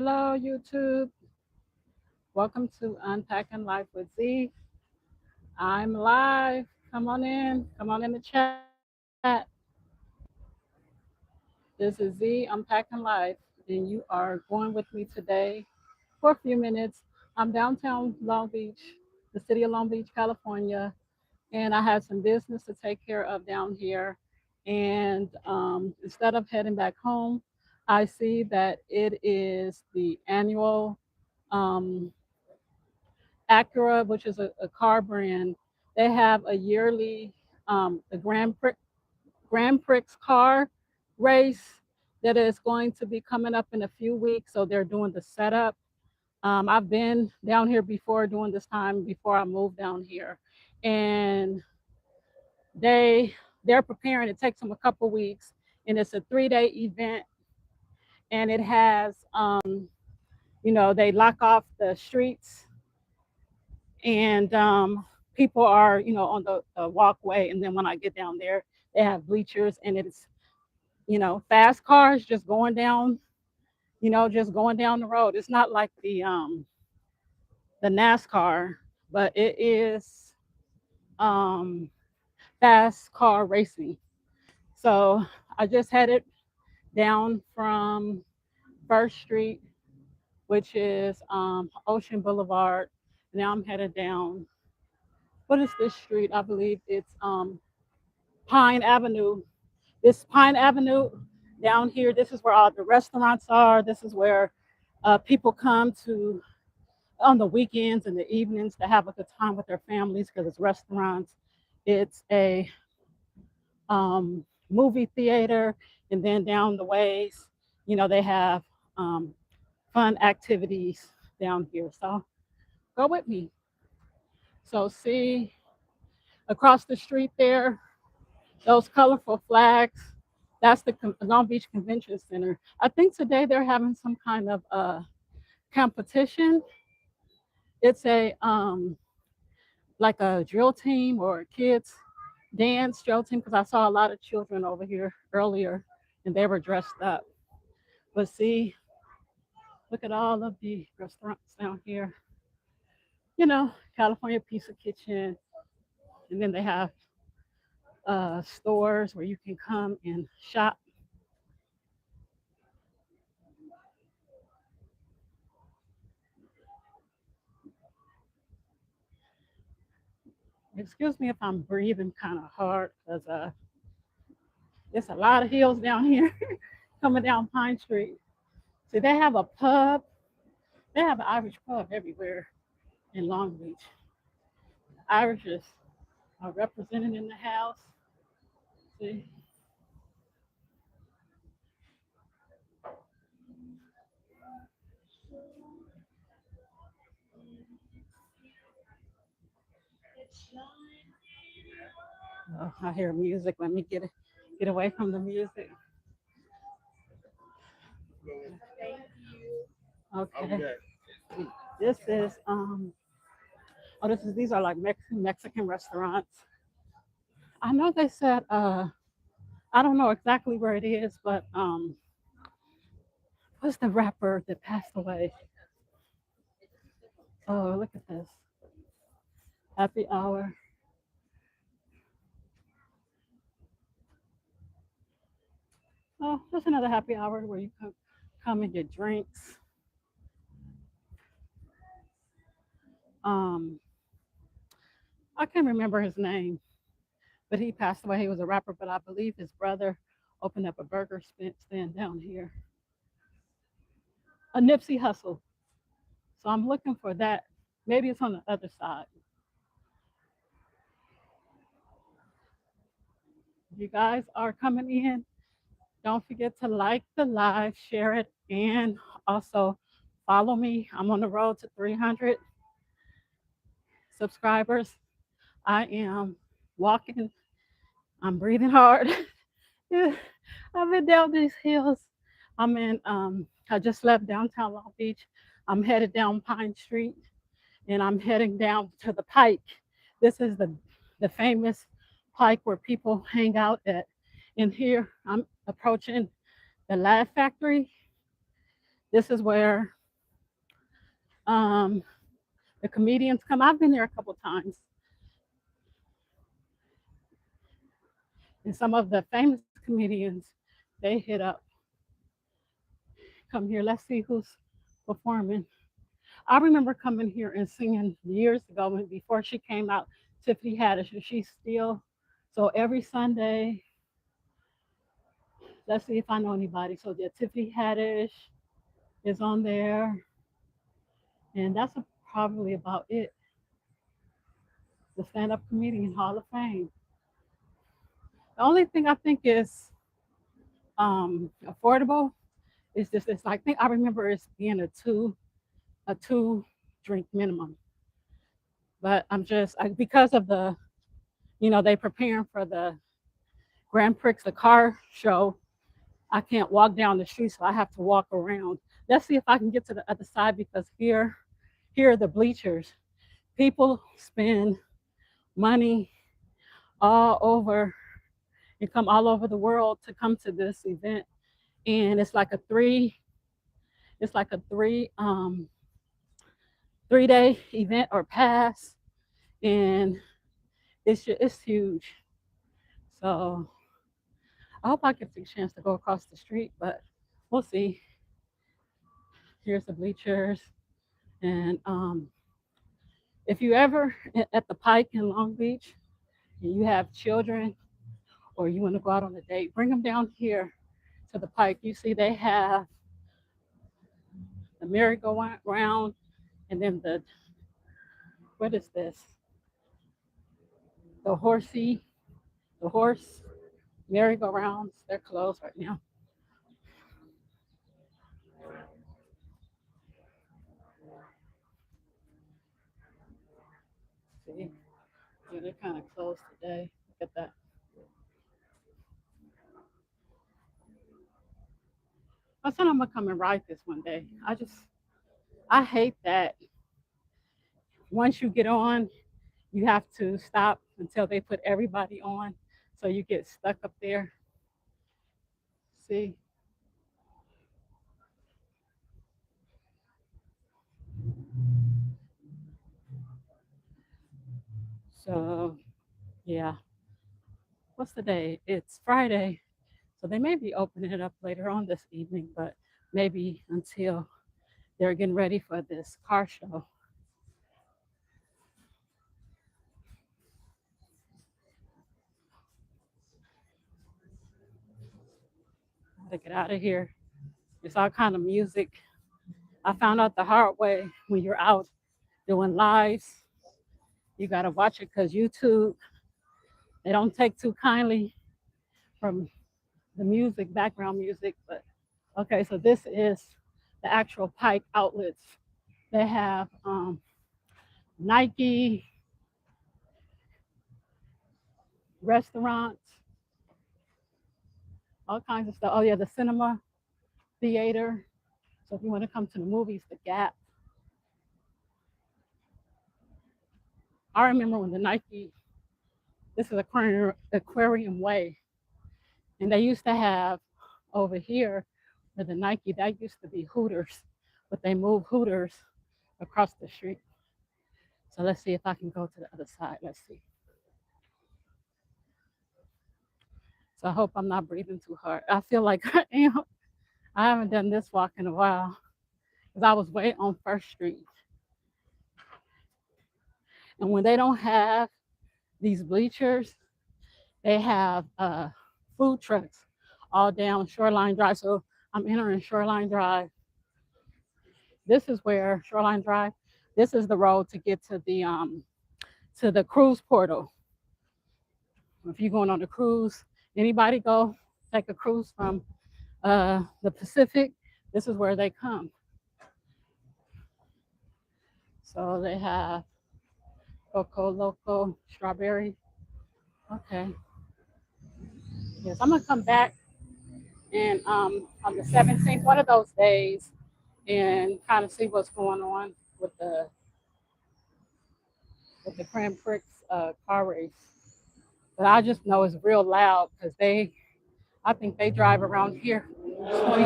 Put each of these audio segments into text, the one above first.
Hello, YouTube. Welcome to Unpacking Life with Z. I'm live. Come on in. Come on in the chat. This is Z Unpacking Life, and you are going with me today for a few minutes. I'm downtown Long Beach, the city of Long Beach, California, and I have some business to take care of down here. And instead of heading back home, I see that it is the annual um, Acura, which is a car brand. They have a yearly the Grand Prix car race that is going to be coming up in a few weeks. So they're doing the setup. I've been down here before doing this time before I moved down here, and they're preparing. It takes them a couple weeks, and it's a 3-day event, and it has they lock off the streets and people are on the walkway, and then when I get down there they have bleachers, and it's fast cars just going down, just going down the road. It's not like the NASCAR, but it is um fast car racing. So I just headed down from First Street, which is Ocean Boulevard. Now I'm headed down, what is this street? I believe it's Pine Avenue. This Pine Avenue down here, this is where all the restaurants are. This is where people come to on the weekends and the evenings to have a good time with their families, because it's restaurants. It's a movie theater, and then down the ways, they have um, fun activities down here. So go with me. So see across the street there, those colorful flags. That's the Long Beach Convention Center. I think today they're having some kind of competition. It's a like a drill team or a kids dance drill team, because I saw a lot of children over here earlier and they were dressed up. But see, look at all of the restaurants down here. California Pizza Kitchen, and then they have stores where you can come and shop. Excuse me if I'm breathing kind of hard, because there's a lot of hills down here coming down Pine Street. See, they have a pub. They have an Irish pub everywhere in Long Beach. Irishes are represented in the house. See, oh, I hear music. Let me get away from the music. Okay. This is these are like Mexican restaurants. I know they said I don't know exactly where it is, but what's the rapper that passed away? Oh, look at this. Happy hour. Oh, there's another happy hour where you come and get drinks. Um, I can't remember his name, but he passed away. He was a rapper, but I believe his brother opened up a burger stand down here. A Nipsey Hustle. So I'm looking for that. Maybe it's on the other side. If you guys are coming in, don't forget to like the live, share it, and also follow me. I'm on the road to 300 subscribers. I am walking. I'm breathing hard. Yeah, I've been down these hills. I just left downtown Long Beach. I'm headed down Pine Street, and I'm heading down to the Pike. This is the famous Pike where people hang out at. And here I'm approaching the Laugh Factory. This is where um, the comedians come. I've been there a couple times, and some of the famous comedians they hit up, come here. Let's see who's performing. I remember coming here and singing years ago when before she came out. Tiffany Haddish, and she's still so every Sunday. Let's see if I know anybody. So yeah, Tiffany Haddish is on there, and that's probably about it. The stand-up comedian Hall of Fame. The only thing I think is affordable is just it's I think I remember it's being a two drink minimum. But I'm just because of the they preparing for the Grand Prix, the car show. I can't walk down the street, so I have to walk around. Let's see if I can get to the other side because here are the bleachers. People spend money all over and come all over the world to come to this event, and it's like a 3 day event or pass, and it's huge. So I hope I get the chance to go across the street, but we'll see. Here's the bleachers, and if you ever at the Pike in Long Beach and you have children or you want to go out on a date, bring them down here to the Pike. You see they have the merry-go-round and then what is this? The horse merry-go-rounds. They're closed right now. See, yeah, they're kind of closed today. Look at that. I said I'm gonna come and ride this one day. I hate that once you get on, you have to stop until they put everybody on, so you get stuck up there. See, so yeah, what's the day? It's Friday, so they may be opening it up later on this evening, but maybe until they're getting ready for this car show. To get out of here. It's all kind of music. I found out the hard way when you're out doing lives, you gotta watch it because YouTube they don't take too kindly from the music, background music. But okay, so this is the actual Pike outlets. They have Nike, restaurants, all kinds of stuff. Oh yeah, the cinema, theater. So if you want to come to the movies, the Gap. I remember when the Nike, this is Aquarium Way, and they used to have over here with the Nike, that used to be Hooters, but they moved Hooters across the street. So let's see if I can go to the other side. Let's see. So I hope I'm not breathing too hard. I feel like I am. I haven't done this walk in a while because I was way on First Street. And when they don't have these bleachers, they have food trucks all down Shoreline Drive. So I'm entering Shoreline Drive. This is where Shoreline Drive. This is the road to get to the cruise portal. If you're going on a cruise, anybody go take a cruise from the Pacific, this is where they come. So they have Coco Loco, strawberry. Okay. Yes, I'm gonna come back and on the 17th, one of those days, and kind of see what's going on with the Grand Prix car race. But I just know it's real loud because I think they drive around here 20,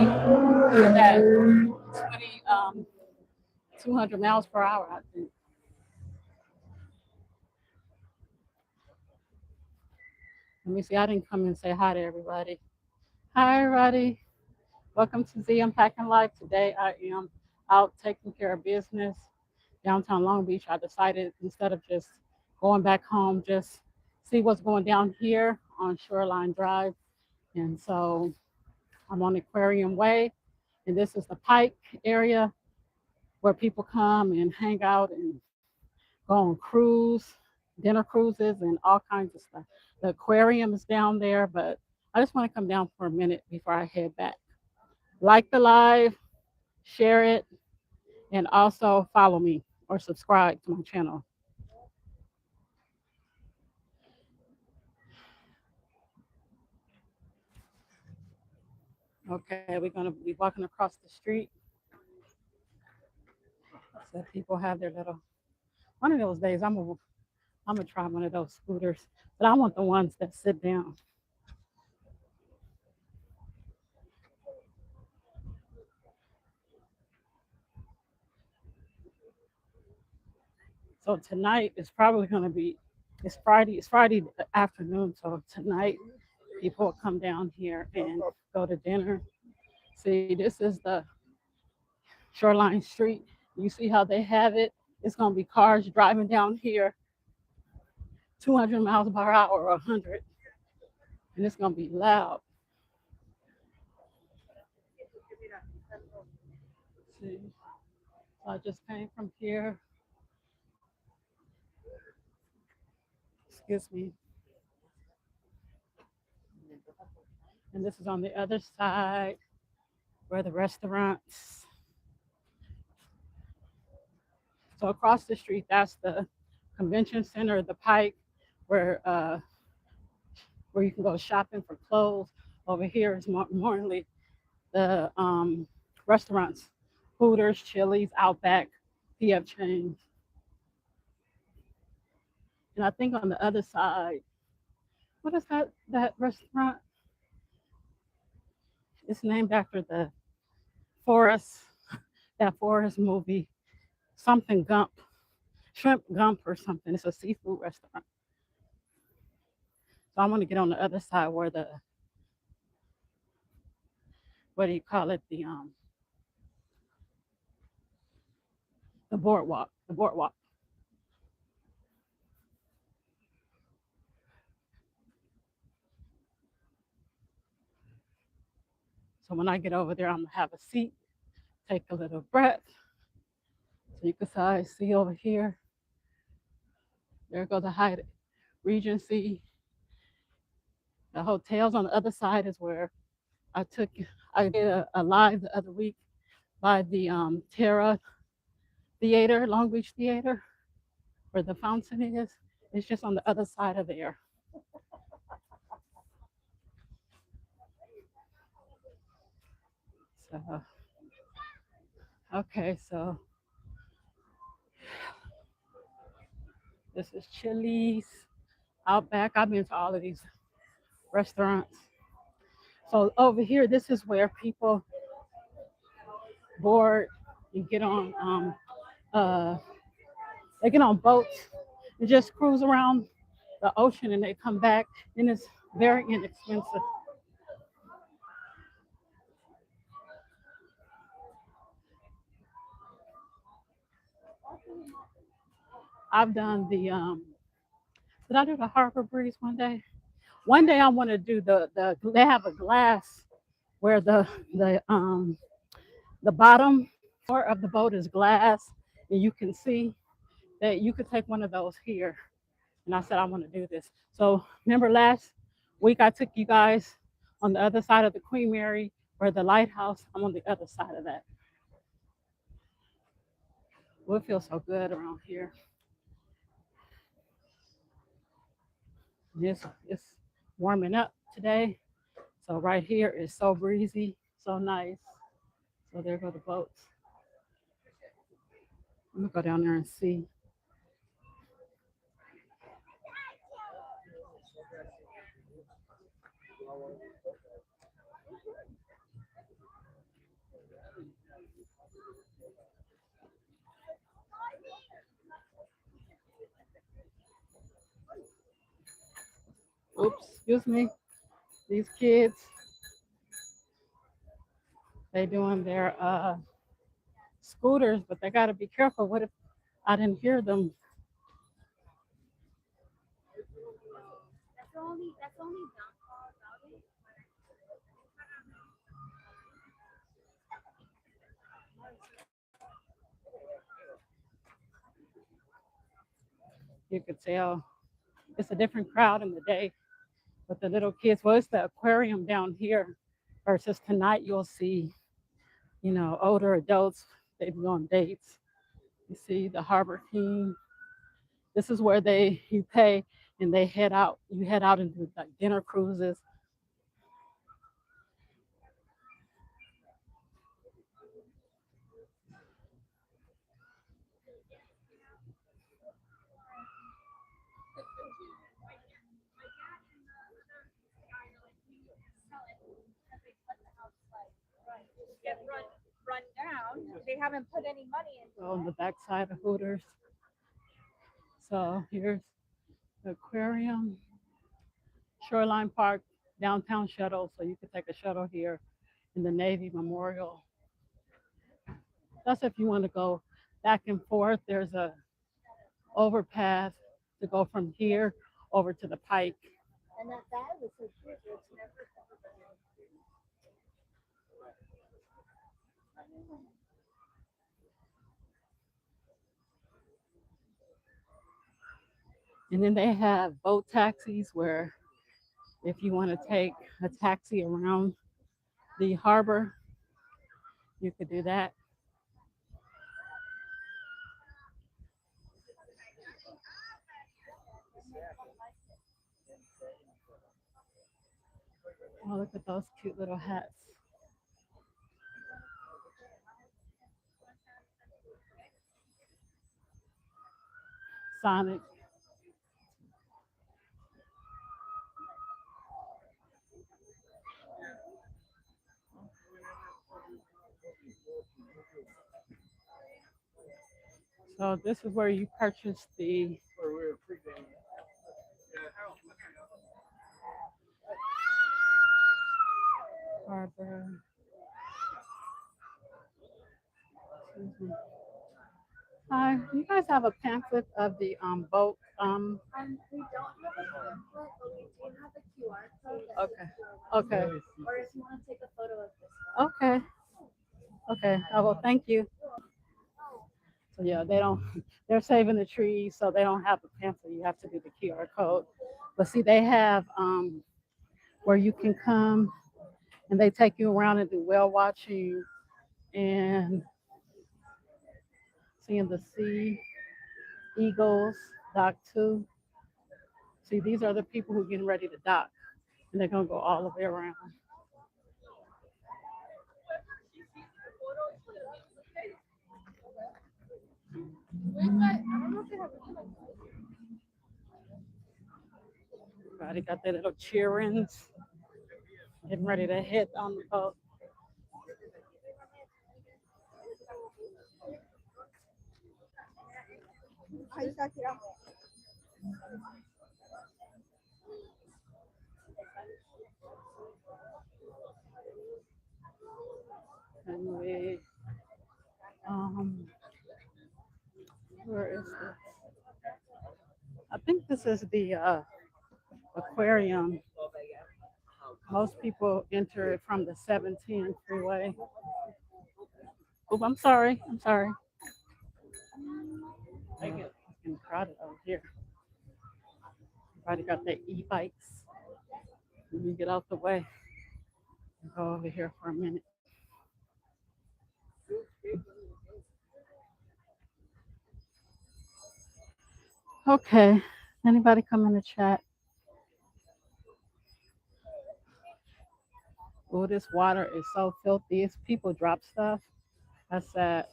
at 20, 200 miles per hour, I think. Let me see. I didn't come and say hi to everybody. Hi, everybody. Welcome to Z Unpacking Life. Today I am out taking care of business downtown Long Beach. I decided instead of just going back home, just see what's going down here on Shoreline Drive. And so I'm on Aquarium Way, and this is the Pike area where people come and hang out and go on dinner cruises, and all kinds of stuff. The aquarium is down there, but I just want to come down for a minute before I head back. Like the live, share it, and also follow me or subscribe to my channel. Okay, we're gonna be walking across the street. So people have their little. One of those days, I'm gonna try one of those scooters, but I want the ones that sit down. So tonight is probably gonna be. It's Friday. It's Friday afternoon. So tonight, people will come down here and go to dinner. See, this is the Shoreline Street. You see how they have it? It's gonna be cars driving down here 200 miles per hour or 100, and it's gonna be loud. See, so I just came from here. Excuse me. And this is on the other side where the restaurants. So across the street, that's the convention center, the Pike, where where you can go shopping for clothes. Over here is mainly the restaurants, Hooters, Chili's, Outback, PF Chang's. And I think on the other side, what is that restaurant? It's named after the Forrest, that Forrest movie, something Gump, Shrimp Gump or something. It's a seafood restaurant. So I'm gonna get on the other side where the, what do you call it? The boardwalk. The boardwalk. So when I get over there, I'm gonna have a seat, take a little breath. So you can see over here. There goes the Hyatt Regency. The hotels on the other side is where I did a live the other week by the Terra Theater, Long Beach Theater, where the fountain is. It's just on the other side of there. So, okay, so this is Chili's, Outback. I've been to all of these restaurants. So over here, this is where people board and get on uh they get on boats and just cruise around the ocean, and they come back, and it's very inexpensive. I've done the did I do the Harbor Breeze one day? One day I want to do they have a glass where the bottom part of the boat is glass, and you can see that you could take one of those here. And I said I want to do this. So remember last week I took you guys on the other side of the Queen Mary or the lighthouse. I'm on the other side of that. Well, it feels so good around here. It's warming up today. So right here is so breezy, so nice. So there go the boats. I'm gonna go down there and see. Oops, excuse me. These kids, they doing their scooters, but they gotta be careful. What if I didn't hear them? You could tell it's a different crowd in the day, but the little kids, well, it's the aquarium down here versus tonight you'll see, older adults, they be on dates. You see the Harbor King. This is where you pay and they head out. You head out into like dinner cruises. On the backside of Hooters. So here's the aquarium, Shoreline Park, downtown shuttle. So you could take a shuttle here in the Navy Memorial. That's if you want to go back and forth. There's a overpass to go from here over to the Pike. And then they have boat taxis where if you want to take a taxi around the harbor, you could do that. Oh, look at those cute little hats. Sonic. So this is where you purchase the harbor. Excuse me. Hi, do you guys have a pamphlet of the boat? Okay, okay, okay, okay. Oh, well, thank you. So yeah, they don't. They're saving the trees, so they don't have a pamphlet. You have to do the QR code. But see, they have where you can come and they take you around and do whale watching and seeing the sea, eagles, dock two. See, these are the people who are getting ready to dock, and they're gonna go all the way around. Everybody got their little cheerings, getting ready to hit on the boat. And um, where is this? I think this is the aquarium. Most people enter it from the 17 freeway. Oh, I'm sorry. I'm sorry. It's getting crowded over here. Everybody got their e-bikes. Let me get out the way and go over here for a minute. Okay. Anybody come in the chat? Oh, this water is so filthy. It's people drop stuff. That's sad.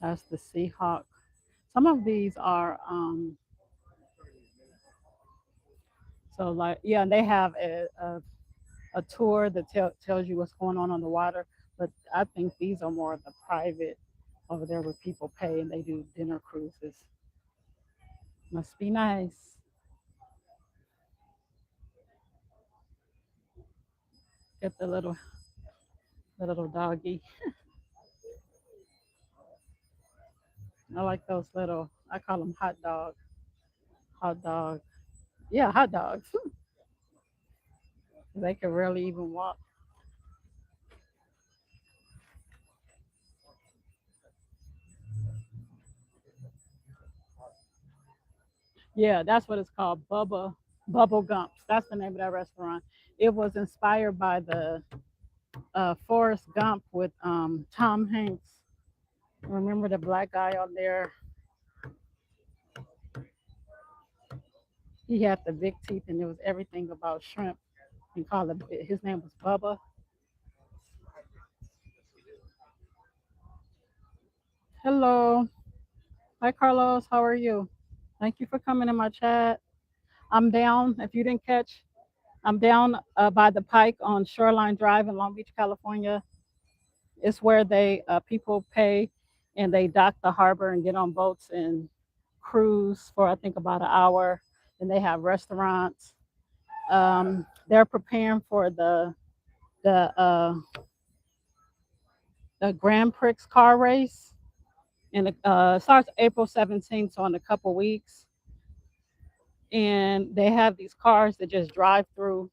That's the Seahawk. Some of these are so like yeah, they have a tour that tells you what's going on the water. But I think these are more of the private over there where people pay and they do dinner cruises. Must be nice. Get the little doggy. I like those little. I call them hot dog. Hot dog. Yeah, hot dogs. They can rarely even walk. Yeah, that's what it's called. Bubble Gumps. That's the name of that restaurant. It was inspired by the Forrest Gump with Tom Hanks. Remember the black guy on there? He had the big teeth, and it was everything about shrimp. And called it. His name was Bubba. Hello, hi Carlos. How are you? Thank you for coming in my chat. I'm down. If you didn't catch, I'm down by the Pike on Shoreline Drive in Long Beach, California. It's where they people pay and they dock the harbor and get on boats and cruise for I think about an hour. And they have restaurants. They're preparing for the the Grand Prix car race, and it starts April 17th, so in a couple weeks. And they have these cars that just drive through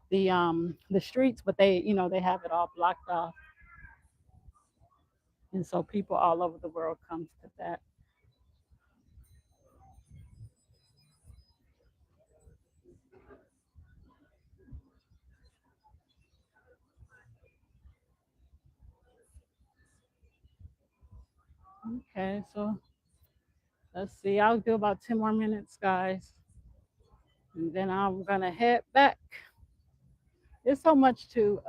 the streets, but they have it all blocked off, and so people all over the world comes to that. Okay, so let's see. I'll do about 10 more minutes, guys, and then I'm gonna head back. There's so much to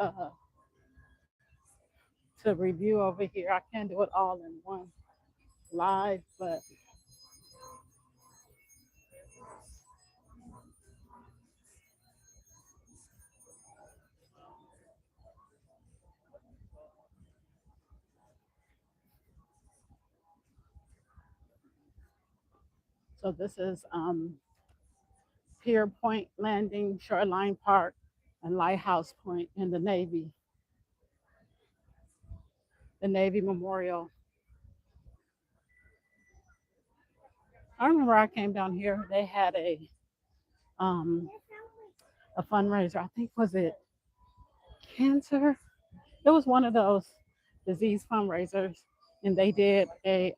review over here. I can't do it all in one live, but so this is Pier Point Landing, Shoreline Park, and Lighthouse Point in the Navy Memorial. I remember I came down here. They had um, a fundraiser. I think was it cancer. It was one of those disease fundraisers, and they did a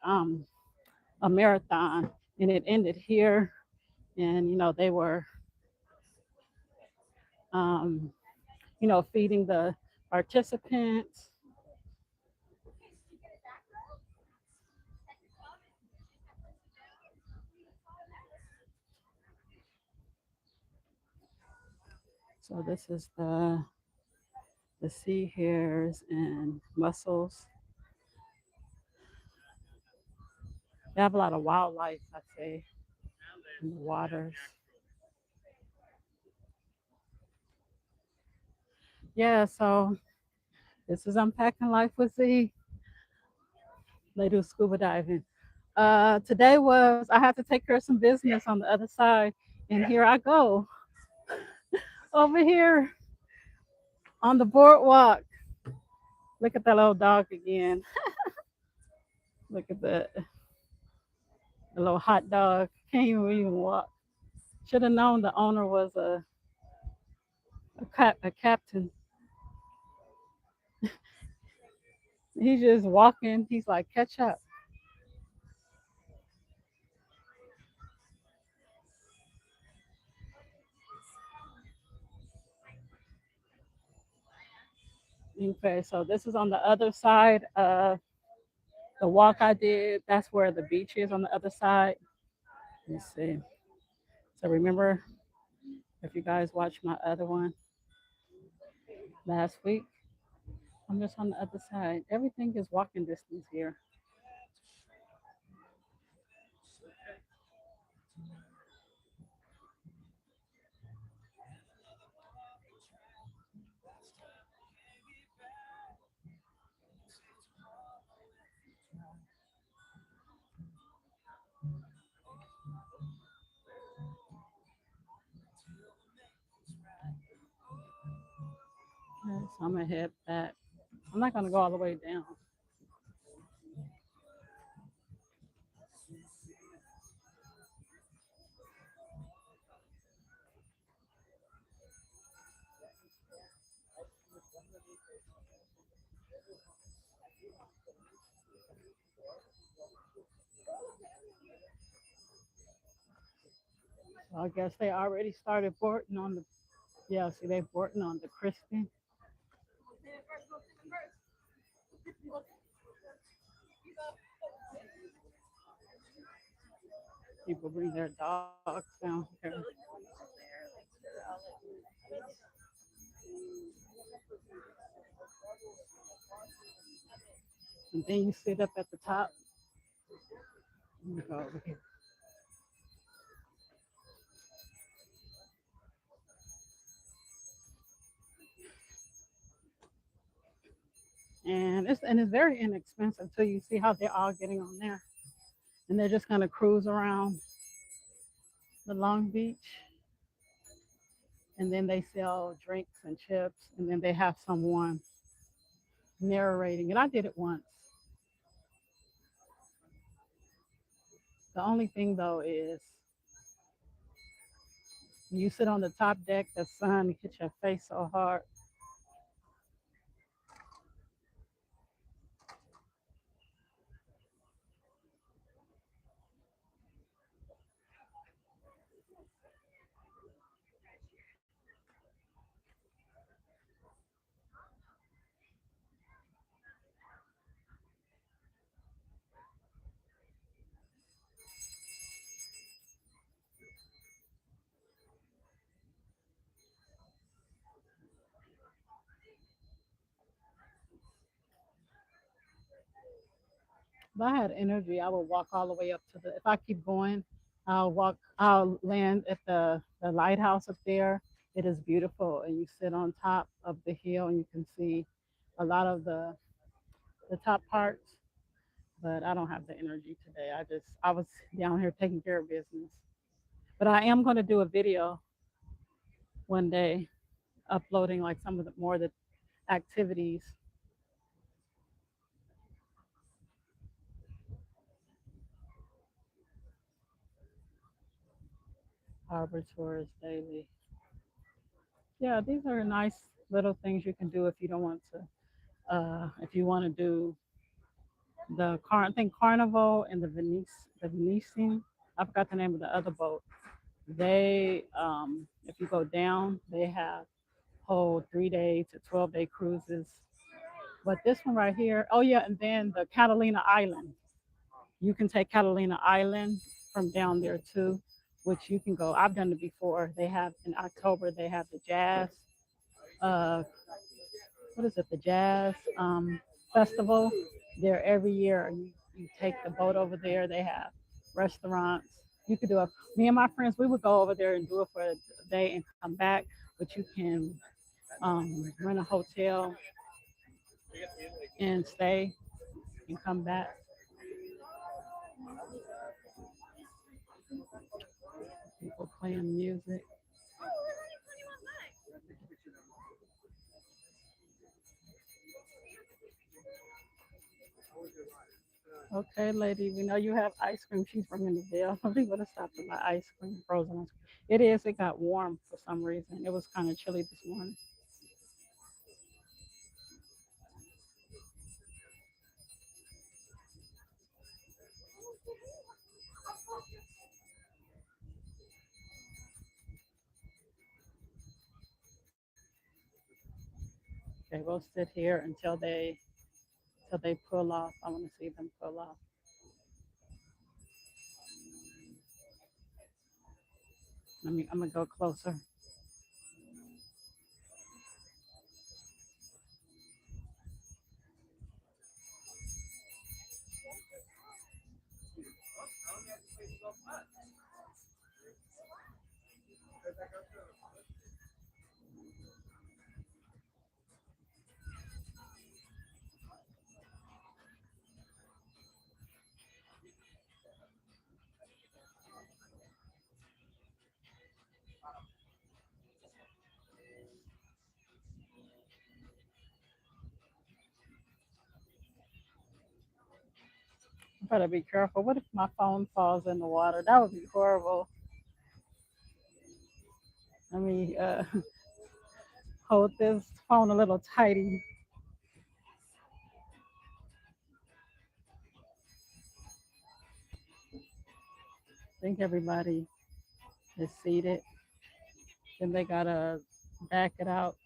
marathon, and it ended here. And they were um, feeding the participants. So this is the sea hares and mussels. They have a lot of wildlife, I'd say, in the waters. Yeah, so this is Unpacking Life with Z. They do scuba diving. Today was I had to take care of some business on the other side, and here I go over here on the boardwalk. Look at that little dog again. Look at the little hot dog. Can't even walk. Should have known the owner was a captain. He's just walking. He's like, catch up. Okay, so this is on the other side of the walk I did. That's where the beach is on the other side. Let's see. So remember, if you guys watched my other one last week, I'm just on the other side. Everything is walking distance here. Okay, so I'm gonna head back. I'm not gonna go all the way down. So I guess they already started boarding on the, yeah, see they boarding on the crispy. People bring their dogs down here. And then you sit up at the top. Let me go over here. And it's very inexpensive too. You see how they're all getting on there, and they're just gonna cruise around the Long Beach, and then they sell drinks and chips, and then they have someone narrating it. I did it once. The only thing though is you sit on the top deck, the sun hits your face so hard. If I had energy, I would walk all the way up to the. If I keep going, I'll walk. I'll land at the lighthouse up there. It is beautiful, and you sit on top of the hill, and you can see a lot of the top parts. But I don't have the energy today. I was down here taking care of business. But I am going to do a video one day, uploading like some of the more of the activities. Harbor tours daily. Yeah, these are nice little things you can do if you don't want to. If you want to do I think Carnival and the Venetian. I forgot the name of the other boat. They, if you go down, they have whole 3 day to 12 day cruises. But this one right here, oh yeah, and then the Catalina Island. You can take Catalina Island from down there too, which you can go. I've done it before. They have in October. They have the jazz. Uh, what is it? The jazz festival. There every year. You take the boat over there. They have restaurants. You could do it. Me and my friends, we would go over there and do it for a day and come back. But you can rent a hotel and stay and come back. People playing music. Okay, lady, we know you have ice cream. She's bringing the bill. We would have stopped to buy ice cream, frozen ice cream. It is. It got warm for some reason. It was kind of chilly this morning. Okay, we'll sit here until they pull off. I want to see them pull off. I'm gonna go closer. I better be careful. What if my phone falls in the water? That would be horrible. Let me hold this phone a little tighty. I think everybody is seated. Then they gotta back it out.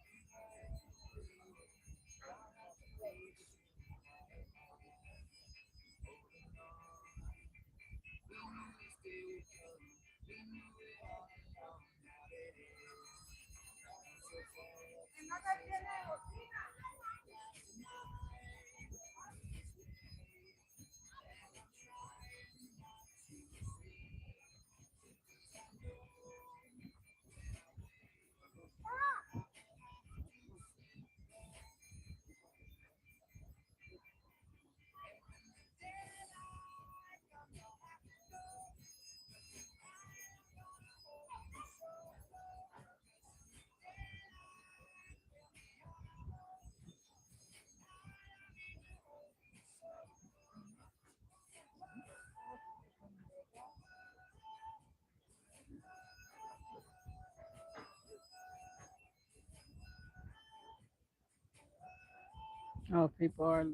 Oh, people are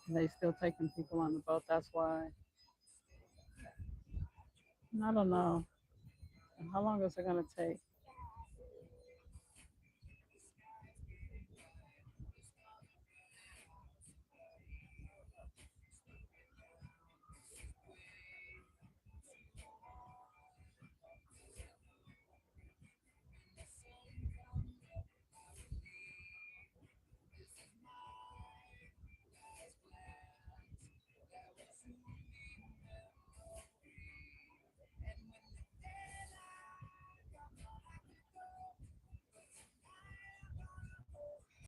they still taking people on the boat. That's why. I don't know. How long is it gonna take?